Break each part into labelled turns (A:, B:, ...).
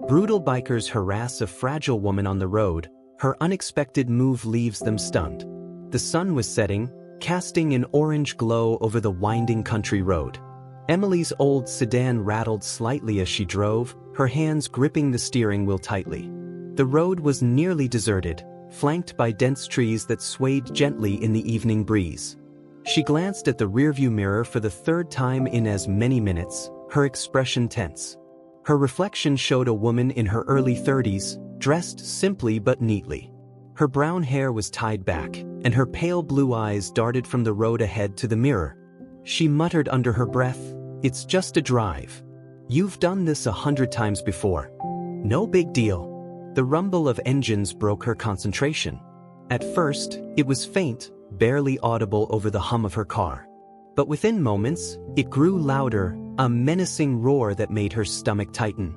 A: Brutal bikers harass a fragile woman on the road. Her unexpected move leaves them stunned. The sun was setting, casting an orange glow over the winding country road. Emily's old sedan rattled slightly as she drove, her hands gripping the steering wheel tightly. The road was nearly deserted, flanked by dense trees that swayed gently in the evening breeze. She glanced at the rearview mirror for the third time in as many minutes, her expression tense. Her reflection showed a woman in her early 30s, dressed simply but neatly. Her brown hair was tied back, and her pale blue eyes darted from the road ahead to the mirror. She muttered under her breath, "It's just a drive. You've done this 100 times before. No big deal." The rumble of engines broke her concentration. At first, it was faint, barely audible over the hum of her car. But within moments, it grew louder, a menacing roar that made her stomach tighten.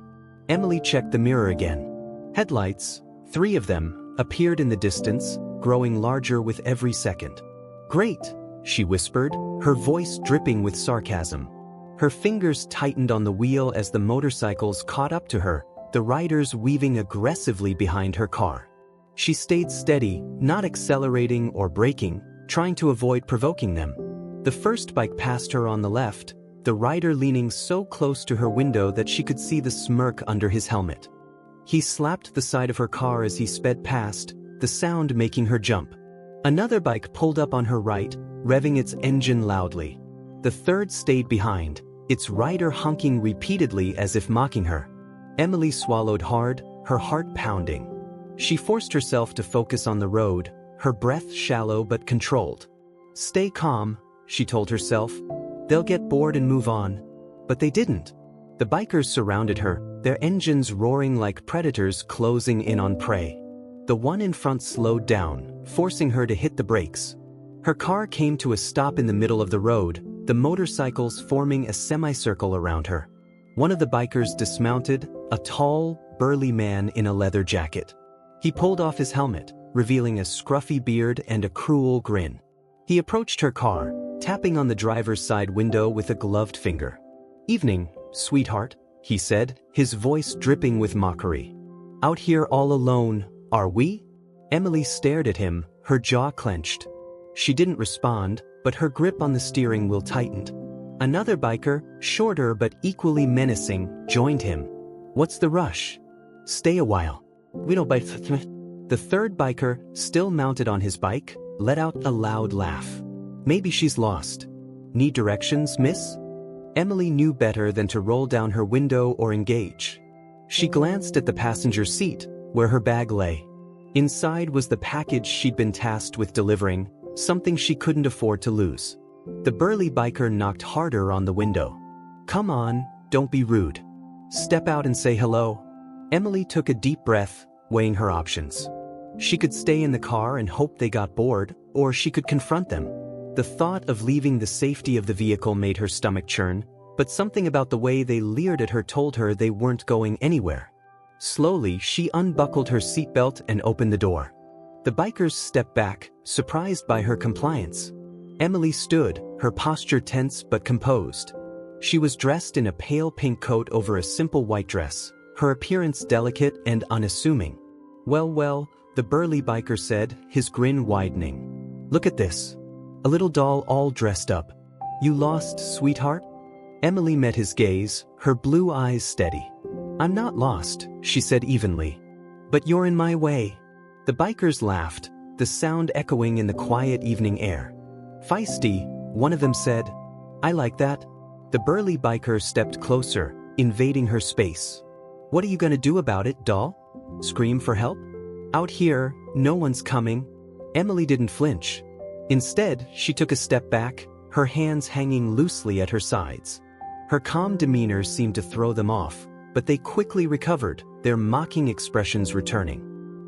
A: Emily checked the mirror again. Headlights, 3 of them, appeared in the distance, growing larger with every second. "Great," she whispered, her voice dripping with sarcasm. Her fingers tightened on the wheel as the motorcycles caught up to her, the riders weaving aggressively behind her car. She stayed steady, not accelerating or braking, trying to avoid provoking them. The first bike passed her on the left, the rider leaning so close to her window that she could see the smirk under his helmet. He slapped the side of her car as he sped past, the sound making her jump. Another bike pulled up on her right, revving its engine loudly. The third stayed behind, its rider honking repeatedly as if mocking her. Emily swallowed hard, her heart pounding. She forced herself to focus on the road, her breath shallow but controlled. "Stay calm," she told herself. "They'll get bored and move on." But they didn't. The bikers surrounded her, their engines roaring like predators closing in on prey. The one in front slowed down, forcing her to hit the brakes. Her car came to a stop in the middle of the road, the motorcycles forming a semicircle around her. One of the bikers dismounted, a tall, burly man in a leather jacket. He pulled off his helmet, revealing a scruffy beard and a cruel grin. He approached her car, tapping on the driver's side window with a gloved finger. "Evening, sweetheart," he said, his voice dripping with mockery. "Out here all alone, are we?" Emily stared at him, her jaw clenched. She didn't respond, but her grip on the steering wheel tightened. Another biker, shorter but equally menacing, joined him. "What's the rush? Stay a while. We don't bite." The third biker, still mounted on his bike, let out a loud laugh. "Maybe she's lost. Need directions, miss?" Emily knew better than to roll down her window or engage. She glanced at the passenger seat, where her bag lay. Inside was the package she'd been tasked with delivering, something she couldn't afford to lose. The burly biker knocked harder on the window. "Come on, don't be rude. Step out and say hello." Emily took a deep breath, weighing her options. She could stay in the car and hope they got bored, or she could confront them. The thought of leaving the safety of the vehicle made her stomach churn, but something about the way they leered at her told her they weren't going anywhere. Slowly, she unbuckled her seatbelt and opened the door. The bikers stepped back, surprised by her compliance. Emily stood, her posture tense but composed. She was dressed in a pale pink coat over a simple white dress, her appearance delicate and unassuming. Well, the burly biker said, his grin widening. "Look at this. A little doll all dressed up. You lost, sweetheart?" Emily met his gaze, her blue eyes steady. "I'm not lost," she said evenly. "But you're in my way." The bikers laughed, the sound echoing in the quiet evening air. "Feisty," one of them said. "I like that." The burly biker stepped closer, invading her space. "What are you gonna do about it, doll? Scream for help?" "Out here, no one's coming." Emily didn't flinch. Instead, she took a step back, her hands hanging loosely at her sides. Her calm demeanor seemed to throw them off, but they quickly recovered, their mocking expressions returning.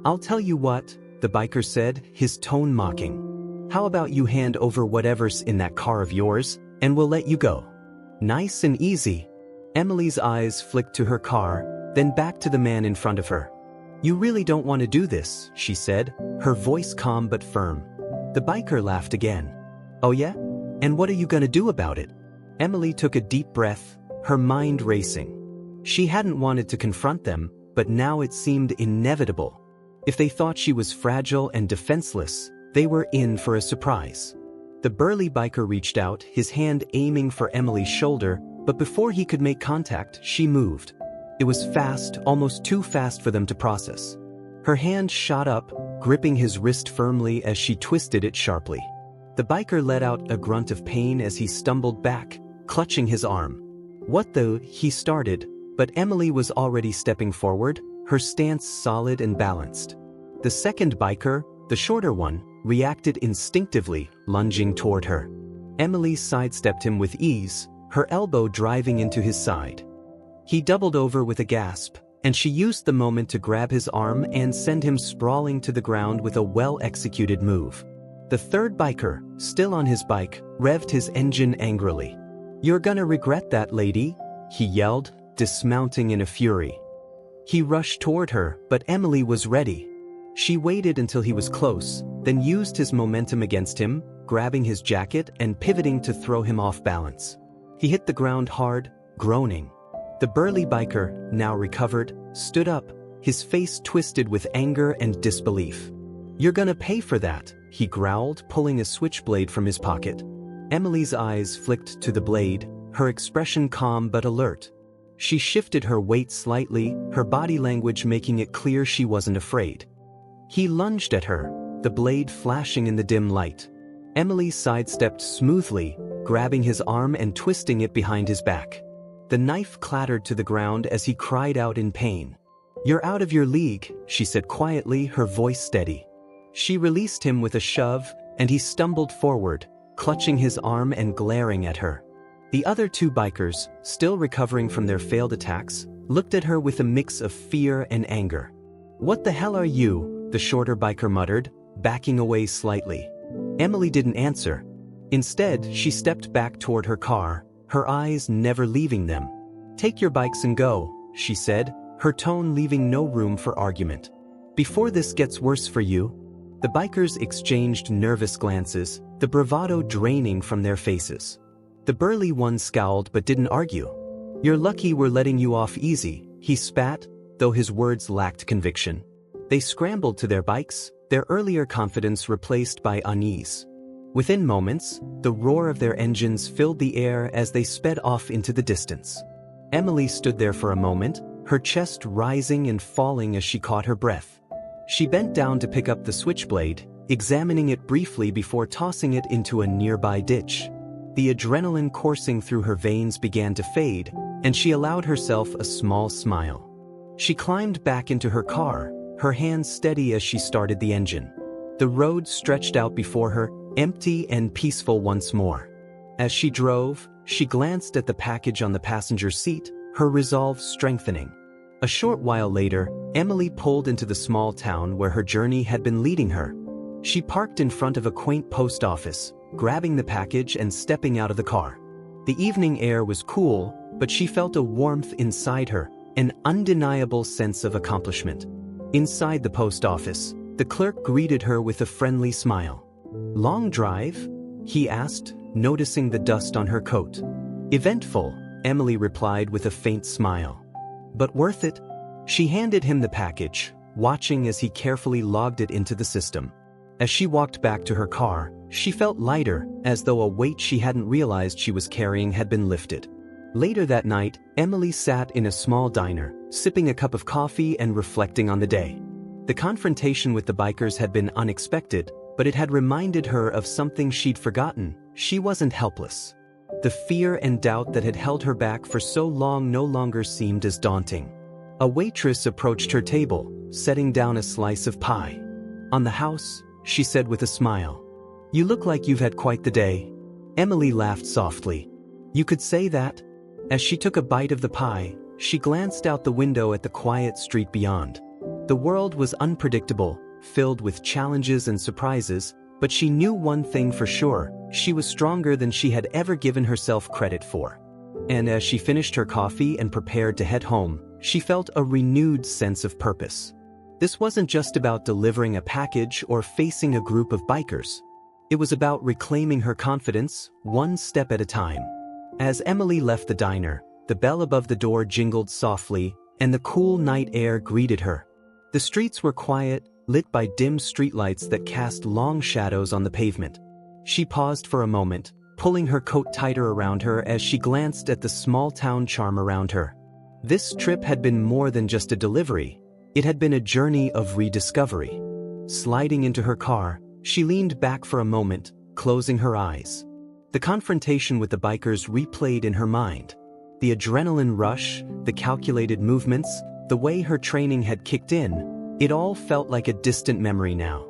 A: "I'll tell you what," the biker said, his tone mocking. "How about you hand over whatever's in that car of yours, and we'll let you go." Nice and easy. Emily's eyes flicked to her car, then back to the man in front of her. "You really don't want to do this," she said, her voice calm but firm. The biker laughed again. "Oh yeah? And what are you gonna do about it?" Emily took a deep breath, her mind racing. She hadn't wanted to confront them, but now it seemed inevitable. If they thought she was fragile and defenseless, they were in for a surprise. The burly biker reached out, his hand aiming for Emily's shoulder, but before he could make contact, she moved. It was fast, almost too fast for them to process. Her hand shot up, gripping his wrist firmly as she twisted it sharply. The biker let out a grunt of pain as he stumbled back, clutching his arm. "What the?" he started, but Emily was already stepping forward, her stance solid and balanced. The second biker, the shorter one, reacted instinctively, lunging toward her. Emily sidestepped him with ease, her elbow driving into his side. He doubled over with a gasp, and she used the moment to grab his arm and send him sprawling to the ground with a well-executed move. The third biker, still on his bike, revved his engine angrily. "You're gonna regret that, lady," he yelled, dismounting in a fury. He rushed toward her, but Emily was ready. She waited until he was close, then used his momentum against him, grabbing his jacket and pivoting to throw him off balance. He hit the ground hard, groaning. The burly biker, now recovered, stood up, his face twisted with anger and disbelief. "You're gonna pay for that," he growled, pulling a switchblade from his pocket. Emily's eyes flicked to the blade, her expression calm but alert. She shifted her weight slightly, her body language making it clear she wasn't afraid. He lunged at her, the blade flashing in the dim light. Emily sidestepped smoothly, grabbing his arm and twisting it behind his back. The knife clattered to the ground as he cried out in pain. "You're out of your league," she said quietly, her voice steady. She released him with a shove, and he stumbled forward, clutching his arm and glaring at her. The other two bikers, still recovering from their failed attacks, looked at her with a mix of fear and anger. "What the hell are you?" the shorter biker muttered, backing away slightly. Emily didn't answer. Instead, she stepped back toward her car, her eyes never leaving them. "Take your bikes and go," she said, her tone leaving no room for argument. "Before this gets worse for you." The bikers exchanged nervous glances, the bravado draining from their faces. The burly one scowled but didn't argue. "You're lucky we're letting you off easy," he spat, though his words lacked conviction. They scrambled to their bikes, their earlier confidence replaced by unease. Within moments, the roar of their engines filled the air as they sped off into the distance. Emily stood there for a moment, her chest rising and falling as she caught her breath. She bent down to pick up the switchblade, examining it briefly before tossing it into a nearby ditch. The adrenaline coursing through her veins began to fade, and she allowed herself a small smile. She climbed back into her car, her hands steady as she started the engine. The road stretched out before her, empty and peaceful once more. As she drove, she glanced at the package on the passenger seat, her resolve strengthening. A short while later, Emily pulled into the small town where her journey had been leading her. She parked in front of a quaint post office, grabbing the package and stepping out of the car. The evening air was cool, but she felt a warmth inside her, an undeniable sense of accomplishment. Inside the post office, the clerk greeted her with a friendly smile. "Long drive?" he asked, noticing the dust on her coat. "Eventful," Emily replied with a faint smile. "But worth it?" She handed him the package, watching as he carefully logged it into the system. As she walked back to her car, she felt lighter, as though a weight she hadn't realized she was carrying had been lifted. Later that night, Emily sat in a small diner, sipping a cup of coffee and reflecting on the day. The confrontation with the bikers had been unexpected, but it had reminded her of something she'd forgotten. She wasn't helpless. The fear and doubt that had held her back for so long no longer seemed as daunting. A waitress approached her table, setting down a slice of pie. "On the house," she said with a smile. "You look like you've had quite the day." Emily laughed softly. "You could say that." As she took a bite of the pie, she glanced out the window at the quiet street beyond. The world was unpredictable, filled with challenges and surprises, but she knew one thing for sure: she was stronger than she had ever given herself credit for. And as she finished her coffee and prepared to head home, she felt a renewed sense of purpose. This wasn't just about delivering a package or facing a group of bikers. It was about reclaiming her confidence, one step at a time. As Emily left the diner, the bell above the door jingled softly, and the cool night air greeted her. The streets were quiet, lit by dim streetlights that cast long shadows on the pavement. She paused for a moment, pulling her coat tighter around her as she glanced at the small-town charm around her. This trip had been more than just a delivery. It had been a journey of rediscovery. Sliding into her car, she leaned back for a moment, closing her eyes. The confrontation with the bikers replayed in her mind. The adrenaline rush, the calculated movements, the way her training had kicked in, it all felt like a distant memory now.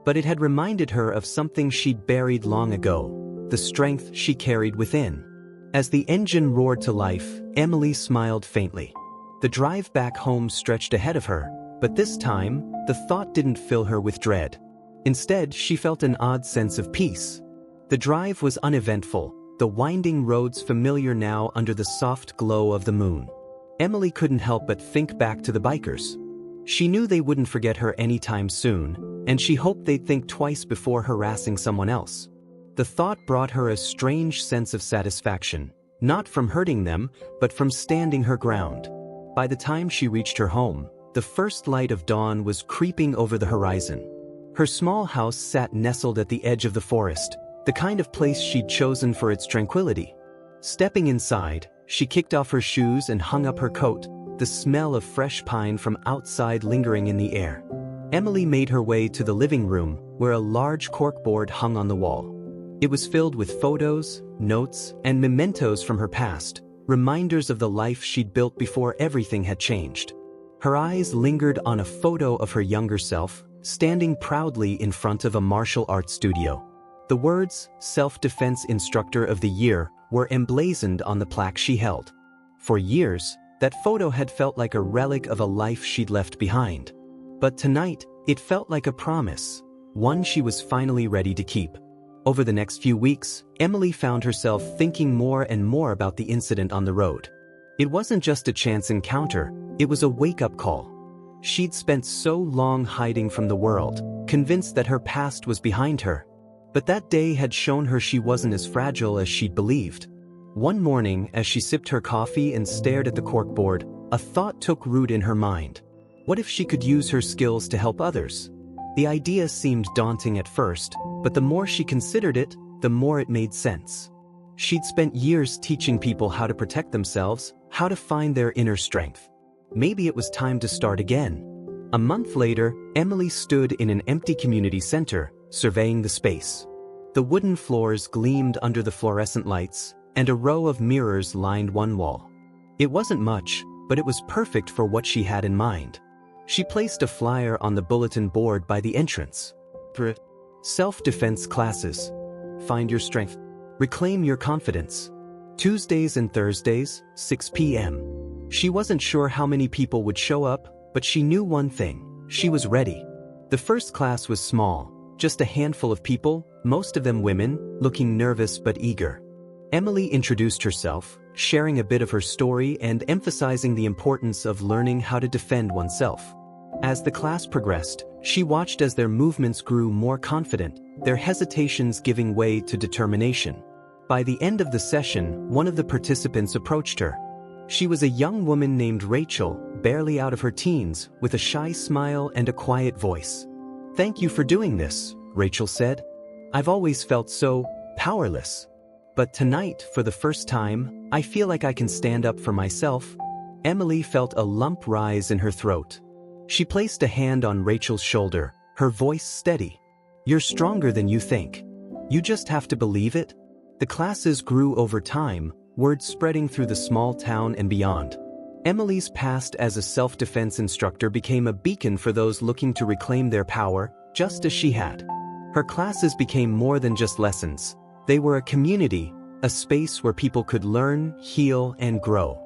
A: But it had reminded her of something she'd buried long ago, the strength she carried within. As the engine roared to life, Emily smiled faintly. The drive back home stretched ahead of her, but this time, the thought didn't fill her with dread. Instead, she felt an odd sense of peace. The drive was uneventful, the winding roads familiar now under the soft glow of the moon. Emily couldn't help but think back to the bikers. She knew they wouldn't forget her anytime soon, and she hoped they'd think twice before harassing someone else. The thought brought her a strange sense of satisfaction, not from hurting them, but from standing her ground. By the time she reached her home, the first light of dawn was creeping over the horizon. Her small house sat nestled at the edge of the forest, the kind of place she'd chosen for its tranquility. Stepping inside, she kicked off her shoes and hung up her coat, the smell of fresh pine from outside lingering in the air. Emily made her way to the living room, where a large corkboard hung on the wall. It was filled with photos, notes, and mementos from her past, reminders of the life she'd built before everything had changed. Her eyes lingered on a photo of her younger self, standing proudly in front of a martial arts studio. The words, "Self-Defense Instructor of the Year," were emblazoned on the plaque she held. For years, that photo had felt like a relic of a life she'd left behind. But tonight, it felt like a promise, one she was finally ready to keep. Over the next few weeks, Emily found herself thinking more and more about the incident on the road. It wasn't just a chance encounter, it was a wake-up call. She'd spent so long hiding from the world, convinced that her past was behind her. But that day had shown her she wasn't as fragile as she'd believed. One morning, as she sipped her coffee and stared at the corkboard, a thought took root in her mind. What if she could use her skills to help others? The idea seemed daunting at first, but the more she considered it, the more it made sense. She'd spent years teaching people how to protect themselves, how to find their inner strength. Maybe it was time to start again. A month later, Emily stood in an empty community center, surveying the space. The wooden floors gleamed under the fluorescent lights, and a row of mirrors lined one wall. It wasn't much, but it was perfect for what she had in mind. She placed a flyer on the bulletin board by the entrance. Self-defense classes. Find your strength. Reclaim your confidence. Tuesdays and Thursdays, 6 p.m. She wasn't sure how many people would show up, but she knew one thing: she was ready. The first class was small, just a handful of people, most of them women, looking nervous but eager. Emily introduced herself, sharing a bit of her story and emphasizing the importance of learning how to defend oneself. As the class progressed, she watched as their movements grew more confident, their hesitations giving way to determination. By the end of the session, one of the participants approached her. She was a young woman named Rachel, barely out of her teens, with a shy smile and a quiet voice. "Thank you for doing this," Rachel said. "I've always felt so powerless. But tonight, for the first time, I feel like I can stand up for myself." Emily felt a lump rise in her throat. She placed a hand on Rachel's shoulder, her voice steady. "You're stronger than you think. You just have to believe it." The classes grew over time, word spreading through the small town and beyond. Emily's past as a self-defense instructor became a beacon for those looking to reclaim their power, just as she had. Her classes became more than just lessons. They were a community, a space where people could learn, heal, and grow.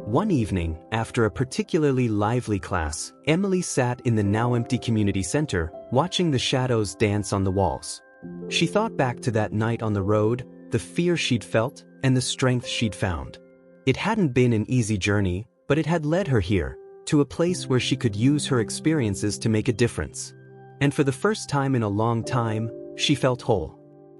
A: One evening, after a particularly lively class, Emily sat in the now-empty community center, watching the shadows dance on the walls. She thought back to that night on the road, the fear she'd felt, and the strength she'd found. It hadn't been an easy journey, but it had led her here, to a place where she could use her experiences to make a difference. And for the first time in a long time, she felt whole.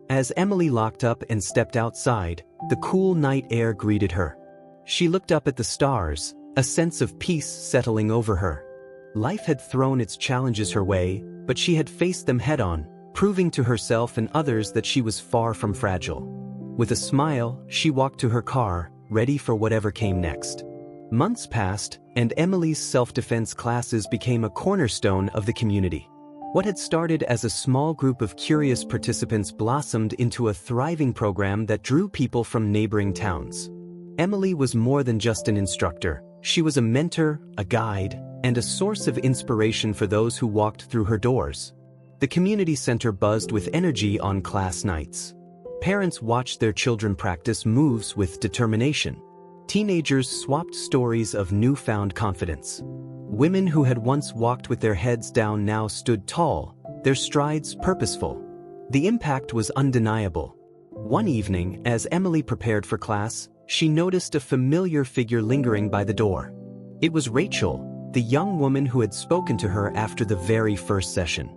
A: As Emily locked up and stepped outside, the cool night air greeted her. She looked up at the stars, a sense of peace settling over her. Life had thrown its challenges her way, but she had faced them head-on, proving to herself and others that she was far from fragile. With a smile, she walked to her car, ready for whatever came next. Months passed, and Emily's self-defense classes became a cornerstone of the community. What had started as a small group of curious participants blossomed into a thriving program that drew people from neighboring towns. Emily was more than just an instructor. She was a mentor, a guide, and a source of inspiration for those who walked through her doors. The community center buzzed with energy on class nights. Parents watched their children practice moves with determination. Teenagers swapped stories of newfound confidence. Women who had once walked with their heads down now stood tall, their strides purposeful. The impact was undeniable. One evening, as Emily prepared for class, she noticed a familiar figure lingering by the door. It was Rachel, the young woman who had spoken to her after the very first session.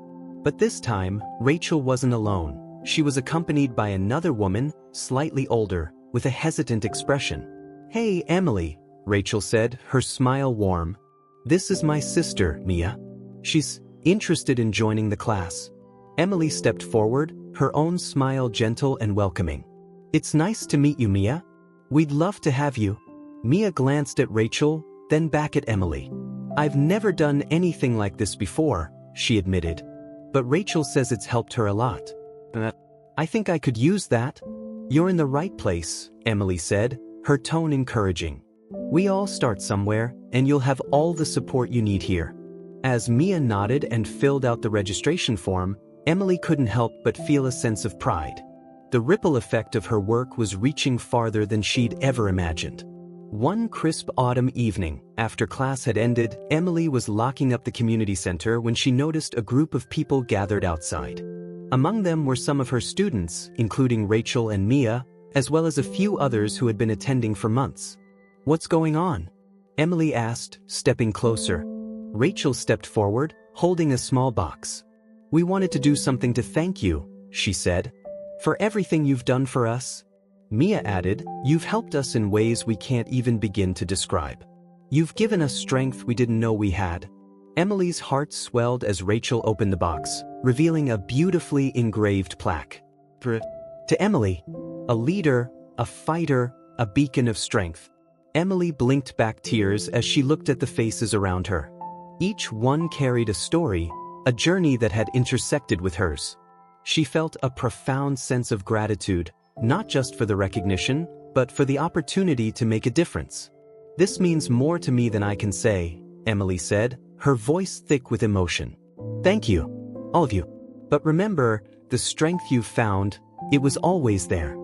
A: But this time, Rachel wasn't alone. She was accompanied by another woman, slightly older, with a hesitant expression. "Hey, Emily," Rachel said, her smile warm. "This is my sister, Mia. She's interested in joining the class." Emily stepped forward, her own smile gentle and welcoming. "It's nice to meet you, Mia. We'd love to have you." Mia glanced at Rachel, then back at Emily. "I've never done anything like this before," she admitted. "But Rachel says it's helped her a lot. I think I could use that." "You're in the right place," Emily said, her tone encouraging. "We all start somewhere, and you'll have all the support you need here." As Mia nodded and filled out the registration form, Emily couldn't help but feel a sense of pride. The ripple effect of her work was reaching farther than she'd ever imagined. One crisp autumn evening, after class had ended, Emily was locking up the community center when she noticed a group of people gathered outside. Among them were some of her students, including Rachel and Mia, as well as a few others who had been attending for months. "What's going on?" Emily asked, stepping closer. Rachel stepped forward, holding a small box. "We wanted to do something to thank you," she said. "For everything you've done for us." Mia added, "You've helped us in ways we can't even begin to describe. You've given us strength we didn't know we had." Emily's heart swelled as Rachel opened the box, revealing a beautifully engraved plaque. To Emily, a leader, a fighter, a beacon of strength. Emily blinked back tears as she looked at the faces around her. Each one carried a story, a journey that had intersected with hers. She felt a profound sense of gratitude, not just for the recognition, but for the opportunity to make a difference. "This means more to me than I can say," Emily said, her voice thick with emotion. "Thank you, all of you. But remember, the strength you've found, it was always there.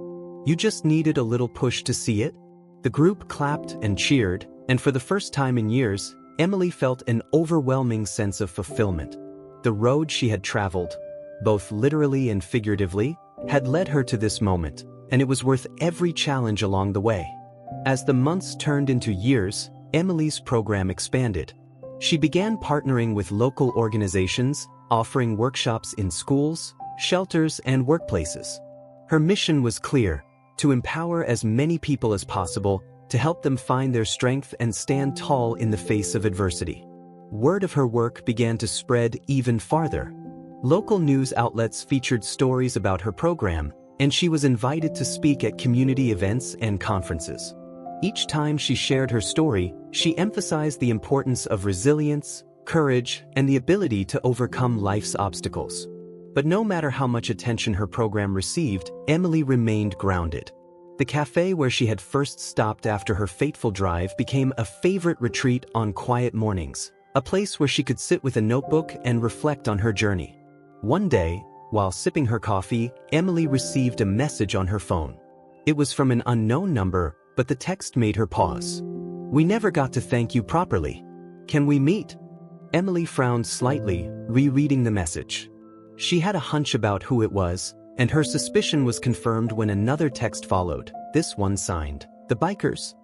A: You just needed a little push to see it." The group clapped and cheered, and for the first time in years, Emily felt an overwhelming sense of fulfillment. The road she had traveled, both literally and figuratively, had led her to this moment, and it was worth every challenge along the way. As the months turned into years, Emily's program expanded. She began partnering with local organizations, offering workshops in schools, shelters, and workplaces. Her mission was clear: to empower as many people as possible, to help them find their strength and stand tall in the face of adversity. Word of her work began to spread even farther. Local news outlets featured stories about her program, and she was invited to speak at community events and conferences. Each time she shared her story, she emphasized the importance of resilience, courage, and the ability to overcome life's obstacles. But no matter how much attention her program received, Emily remained grounded. The cafe where she had first stopped after her fateful drive became a favorite retreat on quiet mornings, a place where she could sit with a notebook and reflect on her journey. One day, while sipping her coffee, Emily received a message on her phone. It was from an unknown number, but the text made her pause. "We never got to thank you properly. Can we meet?" Emily frowned slightly, rereading the message. She had a hunch about who it was, and her suspicion was confirmed when another text followed, this one signed, "The Bikers."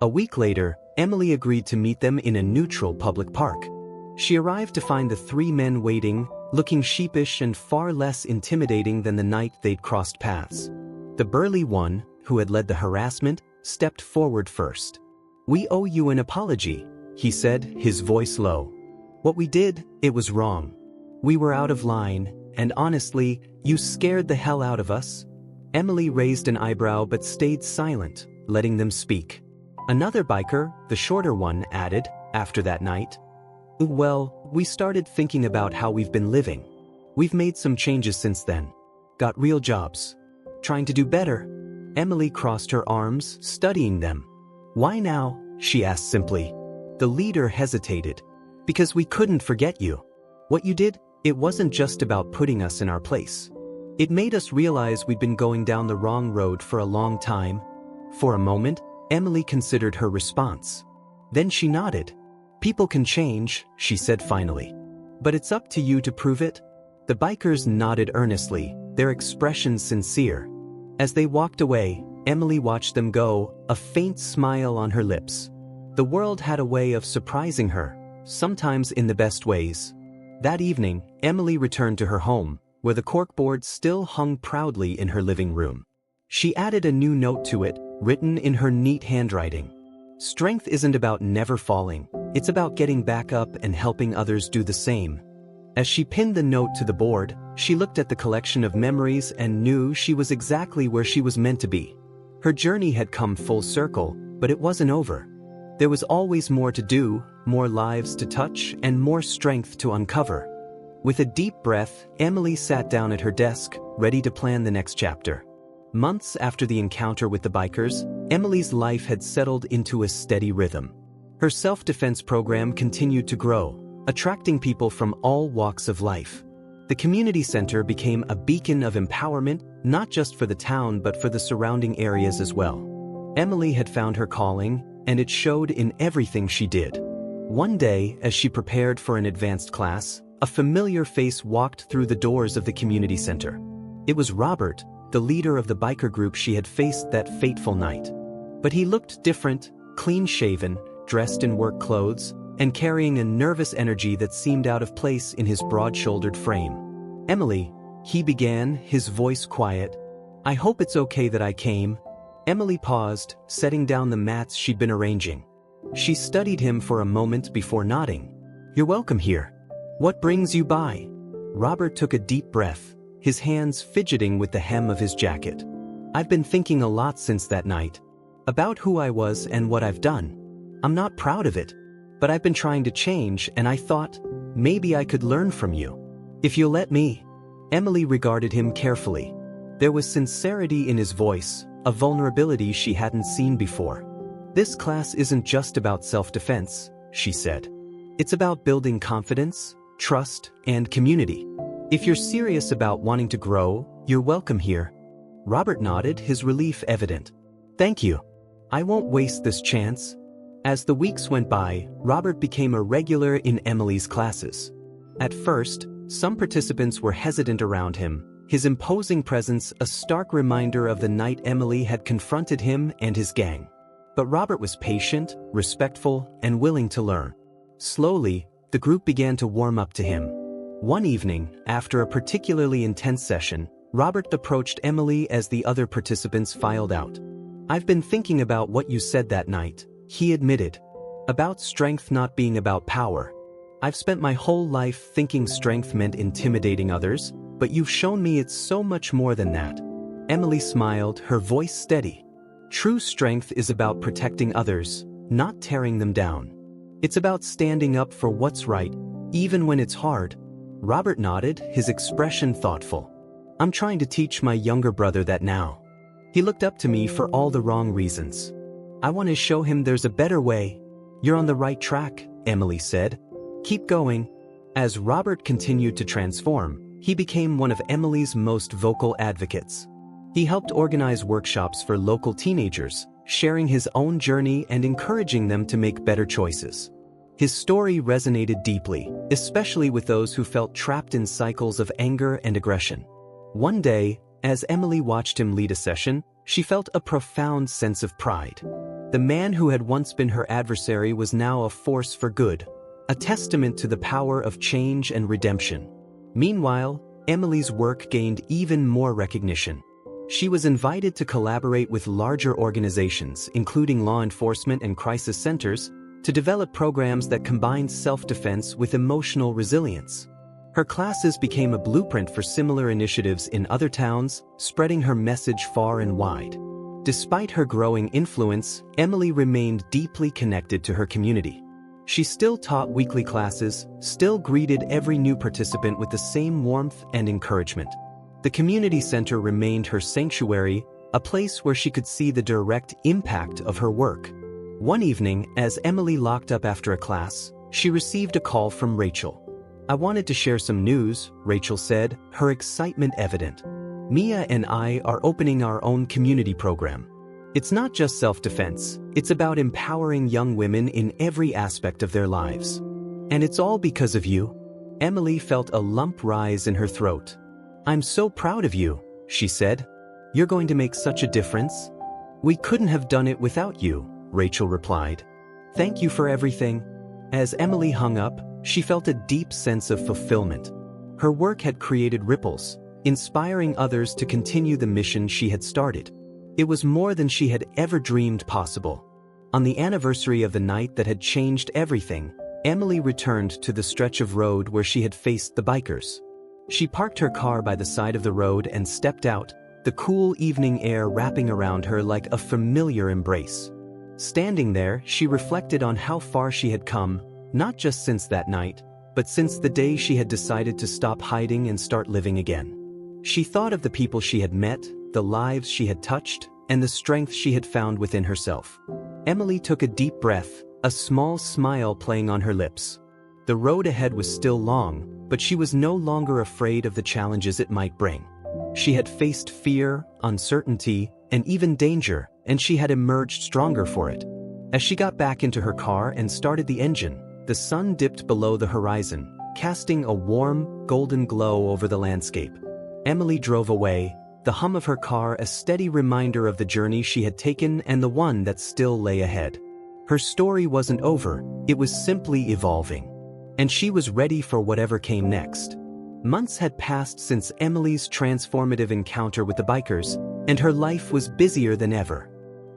A: A week later, Emily agreed to meet them in a neutral public park. She arrived to find the three men waiting, looking sheepish and far less intimidating than the night they'd crossed paths. The burly one, who had led the harassment, stepped forward first. "We owe you an apology," he said, his voice low. "What we did, it was wrong. We were out of line, and honestly, you scared the hell out of us." Emily raised an eyebrow but stayed silent, letting them speak. Another biker, the shorter one, added, after that night, "Well, we started thinking about how we've been living. We've made some changes since then. Got real jobs. Trying to do better." Emily crossed her arms, studying them. "Why now?" she asked simply. The leader hesitated. "Because we couldn't forget you. What you did, it wasn't just about putting us in our place. It made us realize we'd been going down the wrong road for a long time." For a moment, Emily considered her response. Then she nodded. "People can change," she said finally. "But it's up to you to prove it." The bikers nodded earnestly, their expressions sincere. As they walked away, Emily watched them go, a faint smile on her lips. The world had a way of surprising her, sometimes in the best ways. That evening, Emily returned to her home, where the corkboard still hung proudly in her living room. She added a new note to it, written in her neat handwriting. "Strength isn't about never falling, it's about getting back up and helping others do the same." As she pinned the note to the board, she looked at the collection of memories and knew she was exactly where she was meant to be. Her journey had come full circle, but it wasn't over. There was always more to do, more lives to touch, and more strength to uncover. With a deep breath, Emily sat down at her desk, ready to plan the next chapter. Months after the encounter with the bikers, Emily's life had settled into a steady rhythm. Her self-defense program continued to grow, attracting people from all walks of life. The community center became a beacon of empowerment, not just for the town but for the surrounding areas as well. Emily had found her calling, and it showed in everything she did. One day, as she prepared for an advanced class, a familiar face walked through the doors of the community center. It was Robert, the leader of the biker group she had faced that fateful night. But he looked different, clean-shaven, dressed in work clothes, and carrying a nervous energy that seemed out of place in his broad-shouldered frame. "Emily," he began, his voice quiet, "I hope it's okay that I came." Emily paused, setting down the mats she'd been arranging. She studied him for a moment before nodding. "You're welcome here. What brings you by?" Robert took a deep breath, his hands fidgeting with the hem of his jacket. "I've been thinking a lot since that night. About who I was and what I've done. I'm not proud of it, but I've been trying to change, and I thought, maybe I could learn from you. If you'll let me." Emily regarded him carefully. There was sincerity in his voice, a vulnerability she hadn't seen before. "This class isn't just about self-defense," she said. "It's about building confidence, trust, and community. If you're serious about wanting to grow, you're welcome here." Robert nodded, his relief evident. "Thank you. I won't waste this chance." As the weeks went by, Robert became a regular in Emily's classes. At first, some participants were hesitant around him, his imposing presence a stark reminder of the night Emily had confronted him and his gang. But Robert was patient, respectful, and willing to learn. Slowly, the group began to warm up to him. One evening, after a particularly intense session, Robert approached Emily as the other participants filed out. "I've been thinking about what you said that night," he admitted. "About strength not being about power. I've spent my whole life thinking strength meant intimidating others, but you've shown me it's so much more than that." Emily smiled, her voice steady. "True strength is about protecting others, not tearing them down. It's about standing up for what's right, even when it's hard." Robert nodded, his expression thoughtful. "I'm trying to teach my younger brother that now. He looked up to me for all the wrong reasons. I want to show him there's a better way." "You're on the right track," Emily said. "Keep going." As Robert continued to transform, he became one of Emily's most vocal advocates. He helped organize workshops for local teenagers, sharing his own journey and encouraging them to make better choices. His story resonated deeply, especially with those who felt trapped in cycles of anger and aggression. One day, as Emily watched him lead a session, she felt a profound sense of pride. The man who had once been her adversary was now a force for good, a testament to the power of change and redemption. Meanwhile, Emily's work gained even more recognition. She was invited to collaborate with larger organizations, including law enforcement and crisis centers, to develop programs that combined self-defense with emotional resilience. Her classes became a blueprint for similar initiatives in other towns, spreading her message far and wide. Despite her growing influence, Emily remained deeply connected to her community. She still taught weekly classes, still greeted every new participant with the same warmth and encouragement. The community center remained her sanctuary, a place where she could see the direct impact of her work. One evening, as Emily locked up after a class, she received a call from Rachel. "I wanted to share some news," Rachel said, her excitement evident. "Mia and I are opening our own community program. It's not just self-defense, it's about empowering young women in every aspect of their lives. And it's all because of you." Emily felt a lump rise in her throat. "I'm so proud of you," she said. "You're going to make such a difference." "We couldn't have done it without you," Rachel replied. "Thank you for everything." As Emily hung up, she felt a deep sense of fulfillment. Her work had created ripples, inspiring others to continue the mission she had started. It was more than she had ever dreamed possible. On the anniversary of the night that had changed everything, Emily returned to the stretch of road where she had faced the bikers. She parked her car by the side of the road and stepped out, the cool evening air wrapping around her like a familiar embrace. Standing there, she reflected on how far she had come, not just since that night, but since the day she had decided to stop hiding and start living again. She thought of the people she had met, the lives she had touched, and the strength she had found within herself. Emily took a deep breath, a small smile playing on her lips. The road ahead was still long, but she was no longer afraid of the challenges it might bring. She had faced fear, uncertainty, and even danger, and she had emerged stronger for it. As she got back into her car and started the engine, the sun dipped below the horizon, casting a warm, golden glow over the landscape. Emily drove away, the hum of her car a steady reminder of the journey she had taken and the one that still lay ahead. Her story wasn't over, it was simply evolving. And she was ready for whatever came next. Months had passed since Emily's transformative encounter with the bikers, and her life was busier than ever.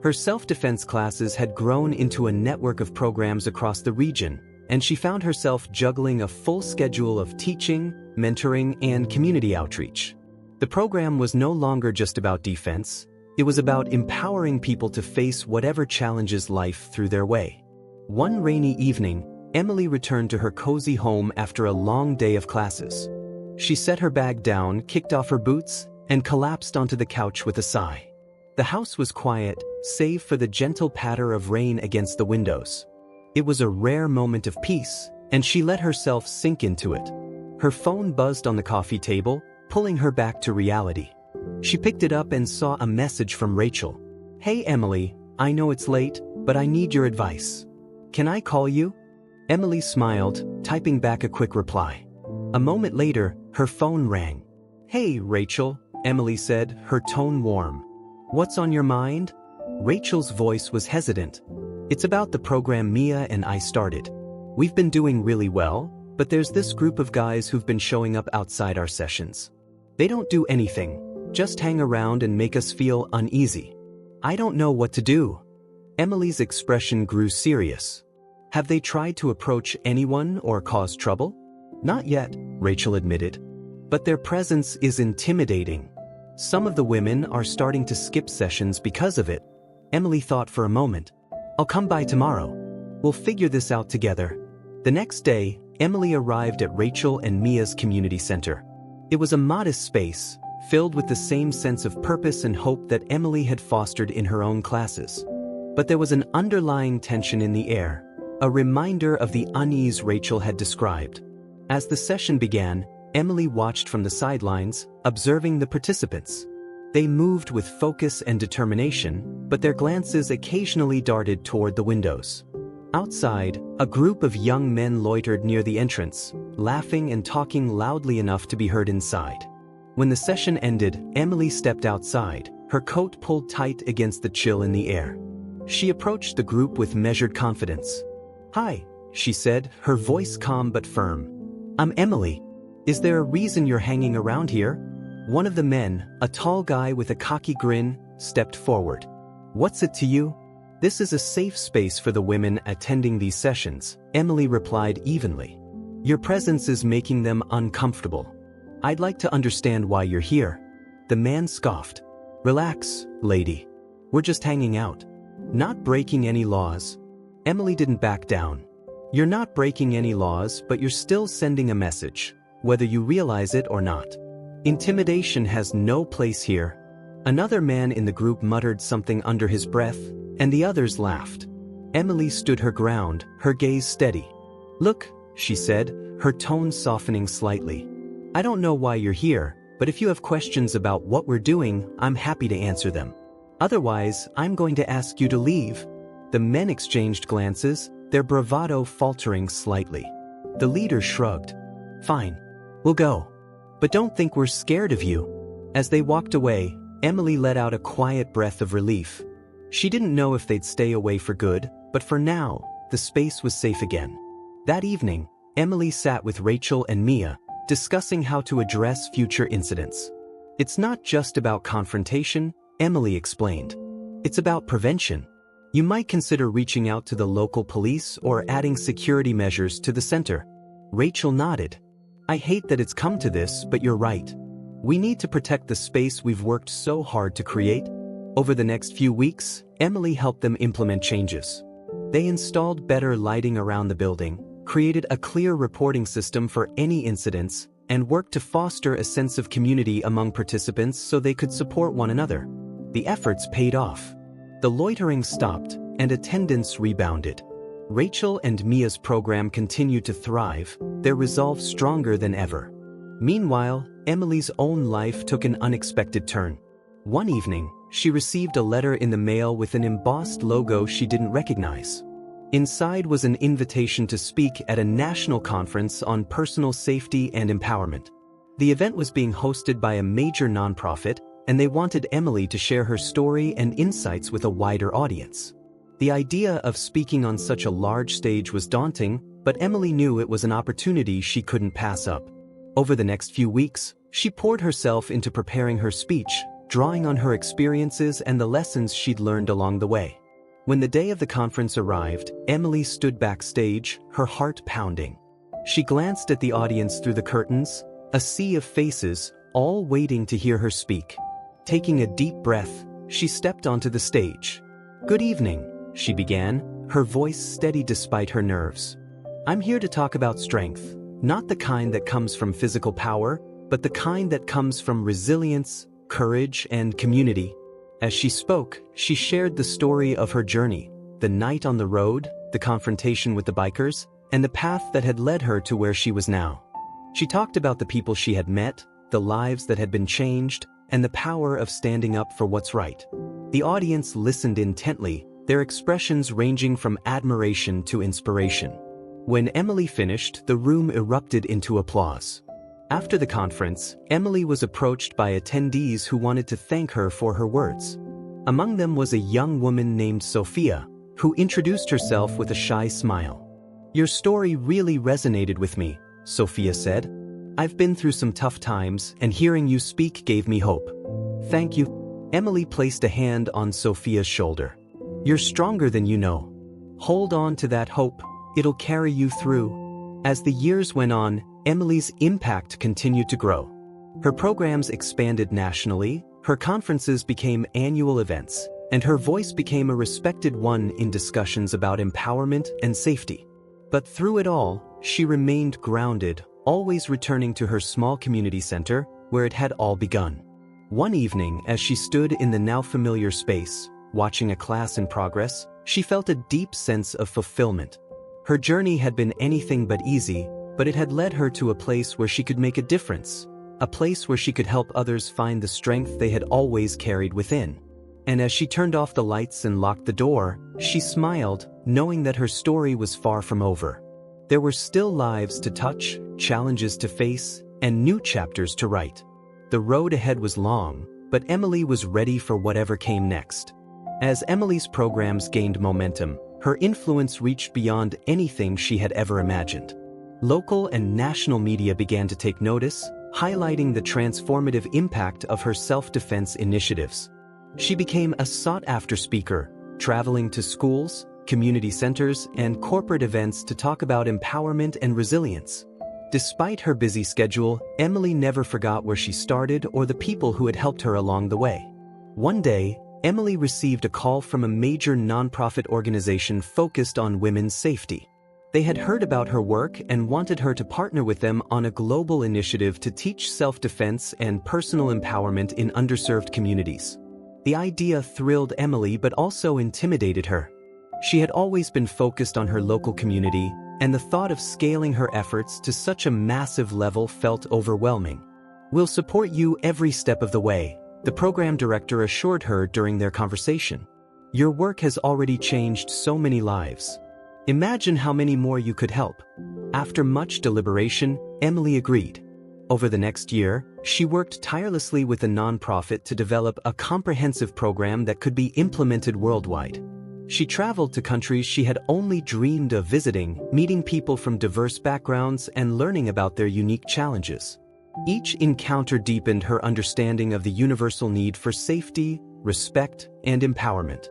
A: Her self-defense classes had grown into a network of programs across the region, and she found herself juggling a full schedule of teaching, mentoring, and community outreach. The program was no longer just about defense, it was about empowering people to face whatever challenges life threw their way. One rainy evening, Emily returned to her cozy home after a long day of classes. She set her bag down, kicked off her boots, and collapsed onto the couch with a sigh. The house was quiet, save for the gentle patter of rain against the windows. It was a rare moment of peace, and she let herself sink into it. Her phone buzzed on the coffee table, pulling her back to reality. She picked it up and saw a message from Rachel. "Hey Emily, I know it's late, but I need your advice. Can I call you?" Emily smiled, typing back a quick reply. A moment later, her phone rang. "Hey Rachel," Emily said, her tone warm. "What's on your mind?" Rachel's voice was hesitant. "It's about the program Mia and I started. We've been doing really well, but there's this group of guys who've been showing up outside our sessions. They don't do anything, just hang around and make us feel uneasy. I don't know what to do." Emily's expression grew serious. "Have they tried to approach anyone or cause trouble?" "Not yet," Rachel admitted. "But their presence is intimidating. Some of the women are starting to skip sessions because of it." Emily thought for a moment. "I'll come by tomorrow. We'll figure this out together." The next day, Emily arrived at Rachel and Mia's community center. It was a modest space, filled with the same sense of purpose and hope that Emily had fostered in her own classes. But there was an underlying tension in the air, a reminder of the unease Rachel had described. As the session began, Emily watched from the sidelines, observing the participants. They moved with focus and determination, but their glances occasionally darted toward the windows. Outside, a group of young men loitered near the entrance, laughing and talking loudly enough to be heard inside. When the session ended, Emily stepped outside, her coat pulled tight against the chill in the air. She approached the group with measured confidence. "Hi," she said, her voice calm but firm. "I'm Emily. Is there a reason you're hanging around here?" One of the men, a tall guy with a cocky grin, stepped forward. "What's it to you?" "This is a safe space for the women attending these sessions," Emily replied evenly. "Your presence is making them uncomfortable. I'd like to understand why you're here." The man scoffed. "Relax, lady. We're just hanging out. Not breaking any laws." Emily didn't back down. "You're not breaking any laws, but you're still sending a message, whether you realize it or not. Intimidation has no place here." Another man in the group muttered something under his breath, and the others laughed. Emily stood her ground, her gaze steady. "Look," she said, her tone softening slightly. "I don't know why you're here, but if you have questions about what we're doing, I'm happy to answer them. Otherwise, I'm going to ask you to leave." The men exchanged glances, their bravado faltering slightly. The leader shrugged. "Fine. We'll go. But don't think we're scared of you." As they walked away, Emily let out a quiet breath of relief. She didn't know if they'd stay away for good, but for now, the space was safe again. That evening, Emily sat with Rachel and Mia, discussing how to address future incidents. "It's not just about confrontation," Emily explained. "It's about prevention. You might consider reaching out to the local police or adding security measures to the center." Rachel nodded. "I hate that it's come to this, but you're right. We need to protect the space we've worked so hard to create." Over the next few weeks, Emily helped them implement changes. They installed better lighting around the building, created a clear reporting system for any incidents, and worked to foster a sense of community among participants so they could support one another. The efforts paid off. The loitering stopped, and attendance rebounded. Rachel and Mia's program continued to thrive, their resolve stronger than ever. Meanwhile, Emily's own life took an unexpected turn. One evening, she received a letter in the mail with an embossed logo she didn't recognize. Inside was an invitation to speak at a national conference on personal safety and empowerment. The event was being hosted by a major nonprofit, and they wanted Emily to share her story and insights with a wider audience. The idea of speaking on such a large stage was daunting, but Emily knew it was an opportunity she couldn't pass up. Over the next few weeks, she poured herself into preparing her speech, drawing on her experiences and the lessons she'd learned along the way. When the day of the conference arrived, Emily stood backstage, her heart pounding. She glanced at the audience through the curtains, a sea of faces, all waiting to hear her speak. Taking a deep breath, she stepped onto the stage. "Good evening," she began, her voice steady despite her nerves. "I'm here to talk about strength, not the kind that comes from physical power, but the kind that comes from resilience, courage, and community." As she spoke, she shared the story of her journey, the night on the road, the confrontation with the bikers, and the path that had led her to where she was now. She talked about the people she had met, the lives that had been changed, and the power of standing up for what's right. The audience listened intently, their expressions ranging from admiration to inspiration. When Emily finished, the room erupted into applause. After the conference, Emily was approached by attendees who wanted to thank her for her words. Among them was a young woman named Sophia, who introduced herself with a shy smile. "Your story really resonated with me," Sophia said. "I've been through some tough times, and hearing you speak gave me hope." "Thank you." Emily placed a hand on Sophia's shoulder. "You're stronger than you know. Hold on to that hope, it'll carry you through." As the years went on, Emily's impact continued to grow. Her programs expanded nationally, her conferences became annual events, and her voice became a respected one in discussions about empowerment and safety. But through it all, she remained grounded, always returning to her small community center, where it had all begun. One evening, as she stood in the now familiar space, watching a class in progress, she felt a deep sense of fulfillment. Her journey had been anything but easy, but it had led her to a place where she could make a difference, a place where she could help others find the strength they had always carried within. And as she turned off the lights and locked the door, she smiled, knowing that her story was far from over. There were still lives to touch, challenges to face, and new chapters to write. The road ahead was long, but Emily was ready for whatever came next. As Emily's programs gained momentum, her influence reached beyond anything she had ever imagined. Local and national media began to take notice, highlighting the transformative impact of her self-defense initiatives. She became a sought-after speaker, traveling to schools, community centers, and corporate events to talk about empowerment and resilience. Despite her busy schedule, Emily never forgot where she started or the people who had helped her along the way. One day, Emily received a call from a major nonprofit organization focused on women's safety. They had heard about her work and wanted her to partner with them on a global initiative to teach self-defense and personal empowerment in underserved communities. The idea thrilled Emily but also intimidated her. She had always been focused on her local community, and the thought of scaling her efforts to such a massive level felt overwhelming. "We'll support you every step of the way," the program director assured her during their conversation. "Your work has already changed so many lives. Imagine how many more you could help." After much deliberation, Emily agreed. Over the next year, she worked tirelessly with a nonprofit to develop a comprehensive program that could be implemented worldwide. She traveled to countries she had only dreamed of visiting, meeting people from diverse backgrounds and learning about their unique challenges. Each encounter deepened her understanding of the universal need for safety, respect, and empowerment.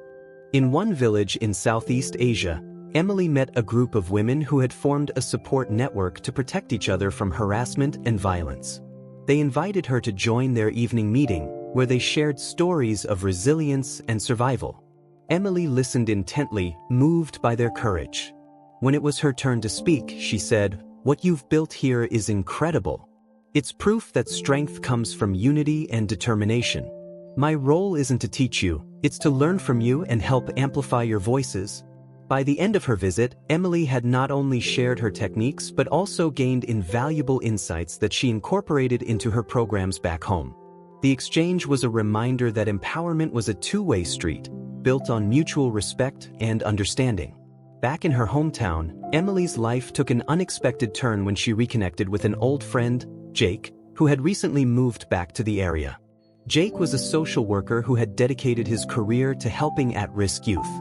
A: In one village in Southeast Asia, Emily met a group of women who had formed a support network to protect each other from harassment and violence. They invited her to join their evening meeting, where they shared stories of resilience and survival. Emily listened intently, moved by their courage. When it was her turn to speak, she said, "What you've built here is incredible. It's proof that strength comes from unity and determination. My role isn't to teach you, it's to learn from you and help amplify your voices." By the end of her visit, Emily had not only shared her techniques but also gained invaluable insights that she incorporated into her programs back home. The exchange was a reminder that empowerment was a two-way street, built on mutual respect and understanding. Back in her hometown, Emily's life took an unexpected turn when she reconnected with an old friend, Jake, who had recently moved back to the area. Jake was a social worker who had dedicated his career to helping at-risk youth.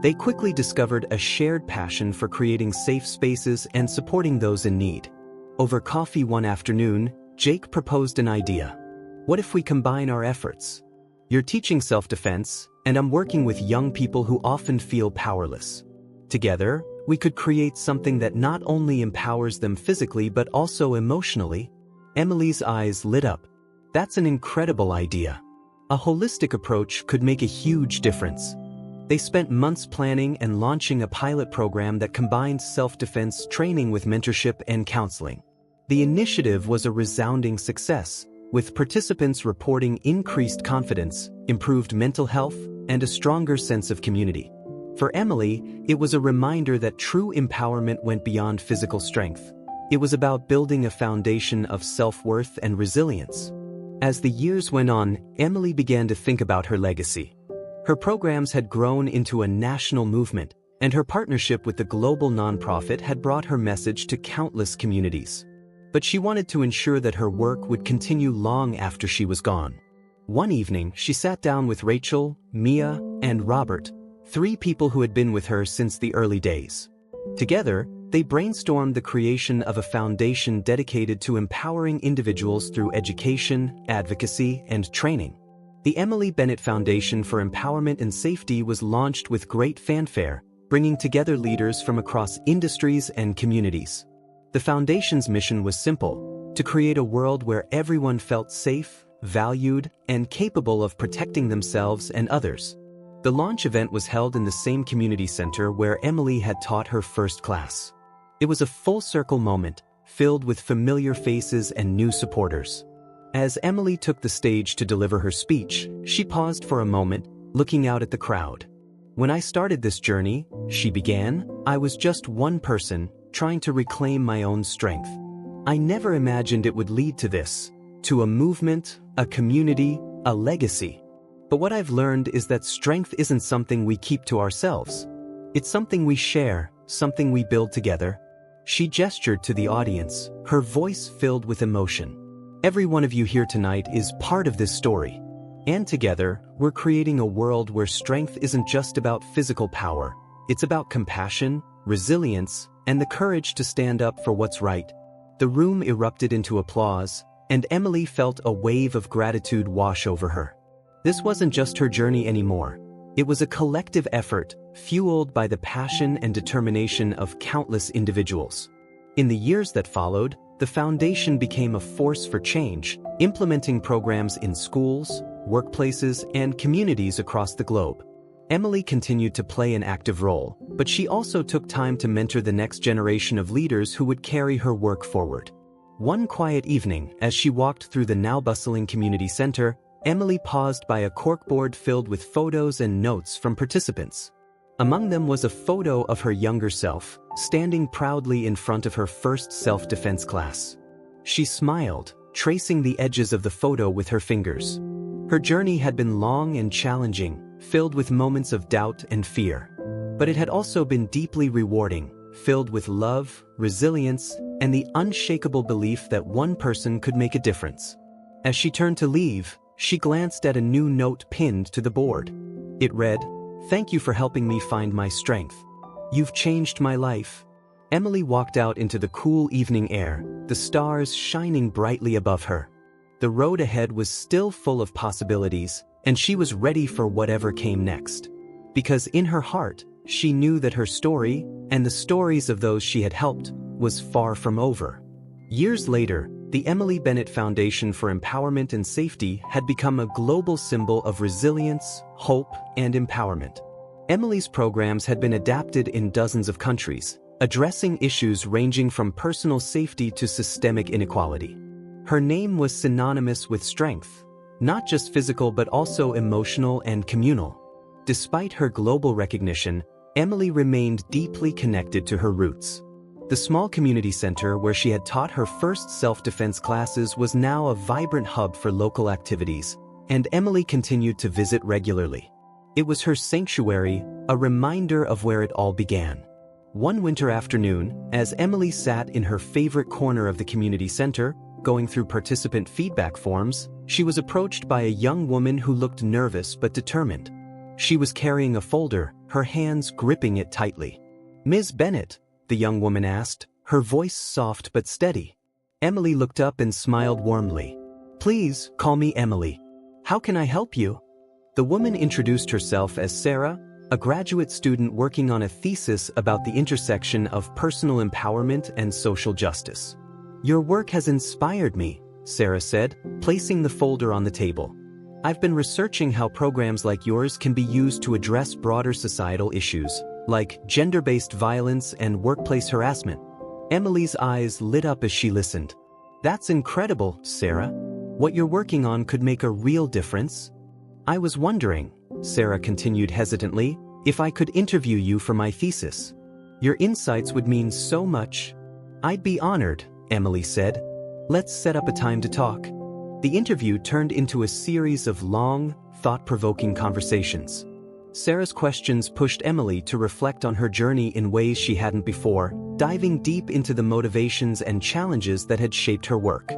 A: They quickly discovered a shared passion for creating safe spaces and supporting those in need. Over coffee one afternoon, Jake proposed an idea. "What if we combine our efforts? You're teaching self-defense, and I'm working with young people who often feel powerless. Together, we could create something that not only empowers them physically but also emotionally." Emily's eyes lit up. "That's an incredible idea. A holistic approach could make a huge difference." They spent months planning and launching a pilot program that combined self-defense training with mentorship and counseling. The initiative was a resounding success, with participants reporting increased confidence, improved mental health, and a stronger sense of community. For Emily, it was a reminder that true empowerment went beyond physical strength. It was about building a foundation of self-worth and resilience. As the years went on, Emily began to think about her legacy. Her programs had grown into a national movement, and her partnership with the global nonprofit had brought her message to countless communities. But she wanted to ensure that her work would continue long after she was gone. One evening, she sat down with Rachel, Mia, and Robert, three people who had been with her since the early days. Together, they brainstormed the creation of a foundation dedicated to empowering individuals through education, advocacy, and training. The Emily Bennett Foundation for Empowerment and Safety was launched with great fanfare, bringing together leaders from across industries and communities. The foundation's mission was simple: to create a world where everyone felt safe, valued, and capable of protecting themselves and others. The launch event was held in the same community center where Emily had taught her first class. It was a full-circle moment, filled with familiar faces and new supporters. As Emily took the stage to deliver her speech, she paused for a moment, looking out at the crowd. "When I started this journey," she began, "I was just one person, trying to reclaim my own strength. I never imagined it would lead to this, to a movement, a community, a legacy. But what I've learned is that strength isn't something we keep to ourselves. It's something we share, something we build together." She gestured to the audience, her voice filled with emotion. "Every one of you here tonight is part of this story. And together, we're creating a world where strength isn't just about physical power. It's about compassion, resilience, and the courage to stand up for what's right." The room erupted into applause, and Emily felt a wave of gratitude wash over her. This wasn't just her journey anymore. It was a collective effort, fueled by the passion and determination of countless individuals. In the years that followed, the foundation became a force for change, implementing programs in schools, workplaces, and communities across the globe. Emily continued to play an active role, but she also took time to mentor the next generation of leaders who would carry her work forward. One quiet evening, as she walked through the now bustling community center, Emily paused by a corkboard filled with photos and notes from participants. Among them was a photo of her younger self, standing proudly in front of her first self-defense class. She smiled, tracing the edges of the photo with her fingers. Her journey had been long and challenging, filled with moments of doubt and fear. But it had also been deeply rewarding, filled with love, resilience, and the unshakable belief that one person could make a difference. As she turned to leave, she glanced at a new note pinned to the board. It read, "Thank you for helping me find my strength. You've changed my life." Emily walked out into the cool evening air, the stars shining brightly above her. The road ahead was still full of possibilities, and she was ready for whatever came next. Because in her heart, she knew that her story, and the stories of those she had helped, was far from over. Years later, the Emily Bennett Foundation for Empowerment and Safety had become a global symbol of resilience, hope, and empowerment. Emily's programs had been adapted in dozens of countries, addressing issues ranging from personal safety to systemic inequality. Her name was synonymous with strength, not just physical but also emotional and communal. Despite her global recognition, Emily remained deeply connected to her roots. The small community center where she had taught her first self-defense classes was now a vibrant hub for local activities, and Emily continued to visit regularly. It was her sanctuary, a reminder of where it all began. One winter afternoon, as Emily sat in her favorite corner of the community center, going through participant feedback forms, she was approached by a young woman who looked nervous but determined. She was carrying a folder, her hands gripping it tightly. "Ms. Bennett?" the young woman asked, her voice soft but steady. Emily looked up and smiled warmly. "Please, call me Emily. How can I help you?" The woman introduced herself as Sarah, a graduate student working on a thesis about the intersection of personal empowerment and social justice. "Your work has inspired me," Sarah said, placing the folder on the table. "I've been researching how programs like yours can be used to address broader societal issues, like gender-based violence and workplace harassment." Emily's eyes lit up as she listened. "That's incredible, Sarah. What you're working on could make a real difference." "I was wondering," Sarah continued hesitantly, "if I could interview you for my thesis. Your insights would mean so much." "I'd be honored," Emily said. "Let's set up a time to talk." The interview turned into a series of long, thought-provoking conversations. Sarah's questions pushed Emily to reflect on her journey in ways she hadn't before, diving deep into the motivations and challenges that had shaped her work.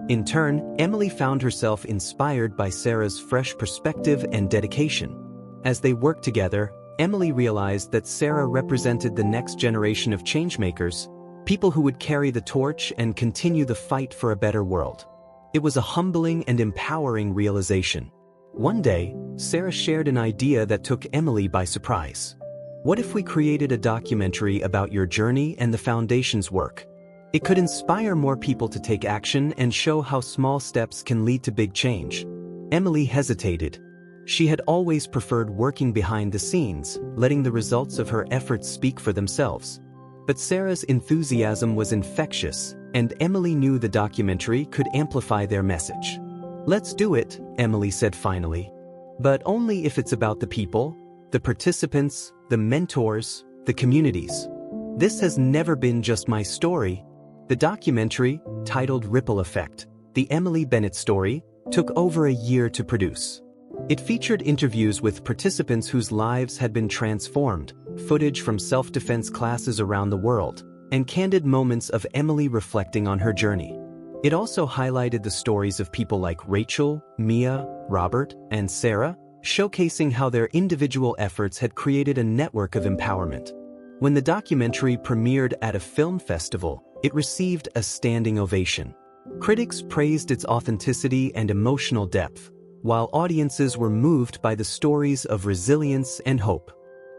A: In turn, Emily found herself inspired by Sarah's fresh perspective and dedication. As they worked together, Emily realized that Sarah represented the next generation of changemakers, people who would carry the torch and continue the fight for a better world. It was a humbling and empowering realization. One day, Sarah shared an idea that took Emily by surprise. "What if we created a documentary about your journey and the Foundation's work? It could inspire more people to take action and show how small steps can lead to big change." Emily hesitated. She had always preferred working behind the scenes, letting the results of her efforts speak for themselves. But Sarah's enthusiasm was infectious, and Emily knew the documentary could amplify their message. "Let's do it," Emily said finally. "But only if it's about the people, the participants, the mentors, the communities. This has never been just my story." The documentary, titled Ripple Effect, The Emily Bennett Story, took over a year to produce. It featured interviews with participants whose lives had been transformed, footage from self-defense classes around the world, and candid moments of Emily reflecting on her journey. It also highlighted the stories of people like Rachel, Mia, Robert, and Sarah, showcasing how their individual efforts had created a network of empowerment. When the documentary premiered at a film festival, it received a standing ovation. Critics praised its authenticity and emotional depth, while audiences were moved by the stories of resilience and hope.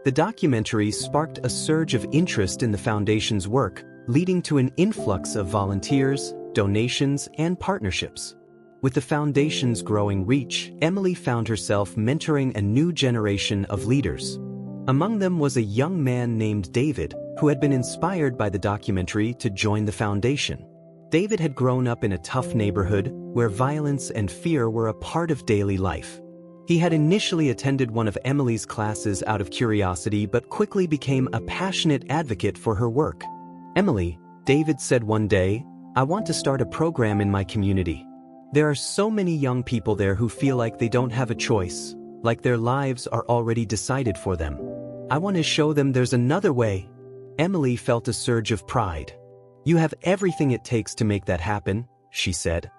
A: The documentary sparked a surge of interest in the Foundation's work, leading to an influx of volunteers, donations, and partnerships. With the Foundation's growing reach, Emily found herself mentoring a new generation of leaders. Among them was a young man named David, who had been inspired by the documentary to join the Foundation. David had grown up in a tough neighborhood where violence and fear were a part of daily life. He had initially attended one of Emily's classes out of curiosity but quickly became a passionate advocate for her work. "Emily," David said one day, "I want to start a program in my community. There are so many young people there who feel like they don't have a choice, like their lives are already decided for them. I want to show them there's another way." Emily felt a surge of pride. "You have everything it takes to make that happen," she said.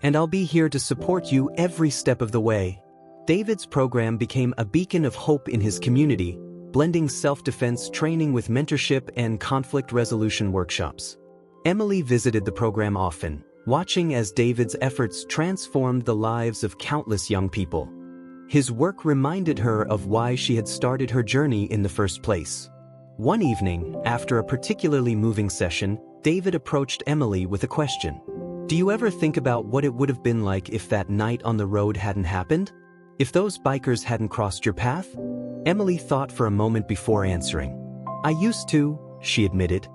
A: "And I'll be here to support you every step of the way." David's program became a beacon of hope in his community, blending self-defense training with mentorship and conflict resolution workshops. Emily visited the program often, watching as David's efforts transformed the lives of countless young people. His work reminded her of why she had started her journey in the first place. One evening, after a particularly moving session, David approached Emily with a question. "Do you ever think about what it would have been like if that night on the road hadn't happened? If those bikers hadn't crossed your path?" Emily thought for a moment before answering. "I used to," she admitted.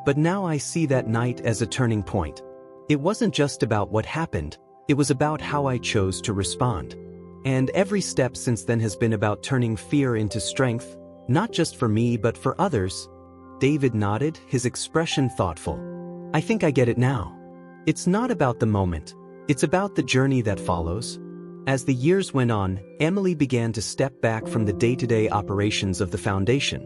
A: "But now I see that night as a turning point. It wasn't just about what happened, it was about how I chose to respond. And every step since then has been about turning fear into strength, not just for me but for others." David nodded, his expression thoughtful. "I think I get it now. It's not about the moment, it's about the journey that follows." As the years went on, Emily began to step back from the day-to-day operations of the Foundation.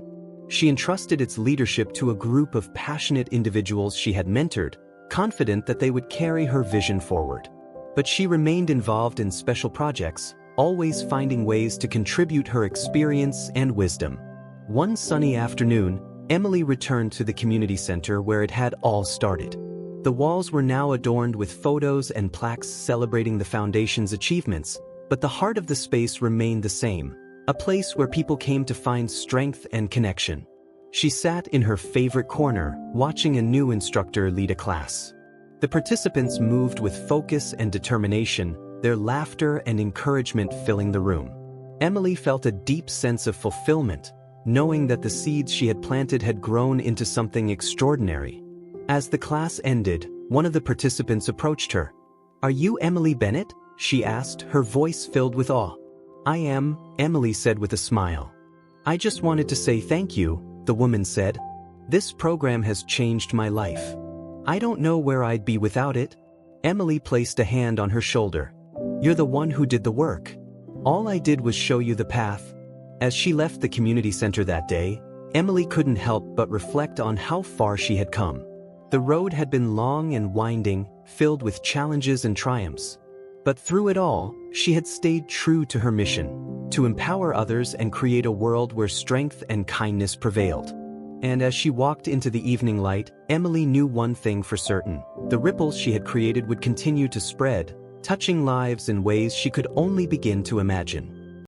A: She entrusted its leadership to a group of passionate individuals she had mentored, confident that they would carry her vision forward. But she remained involved in special projects, always finding ways to contribute her experience and wisdom. One sunny afternoon, Emily returned to the community center where it had all started. The walls were now adorned with photos and plaques celebrating the Foundation's achievements, but the heart of the space remained the same, a place where people came to find strength and connection. She sat in her favorite corner, watching a new instructor lead a class. The participants moved with focus and determination, their laughter and encouragement filling the room. Emily felt a deep sense of fulfillment, knowing that the seeds she had planted had grown into something extraordinary. As the class ended, one of the participants approached her. "Are you Emily Bennett?" she asked, her voice filled with awe. "I am," Emily said with a smile. "I just wanted to say thank you," the woman said. "This program has changed my life. I don't know where I'd be without it." Emily placed a hand on her shoulder. "You're the one who did the work. All I did was show you the path." As she left the community center that day, Emily couldn't help but reflect on how far she had come. The road had been long and winding, filled with challenges and triumphs. But through it all, she had stayed true to her mission, to empower others and create a world where strength and kindness prevailed. And as she walked into the evening light, Emily knew one thing for certain: the ripples she had created would continue to spread, touching lives in ways she could only begin to imagine.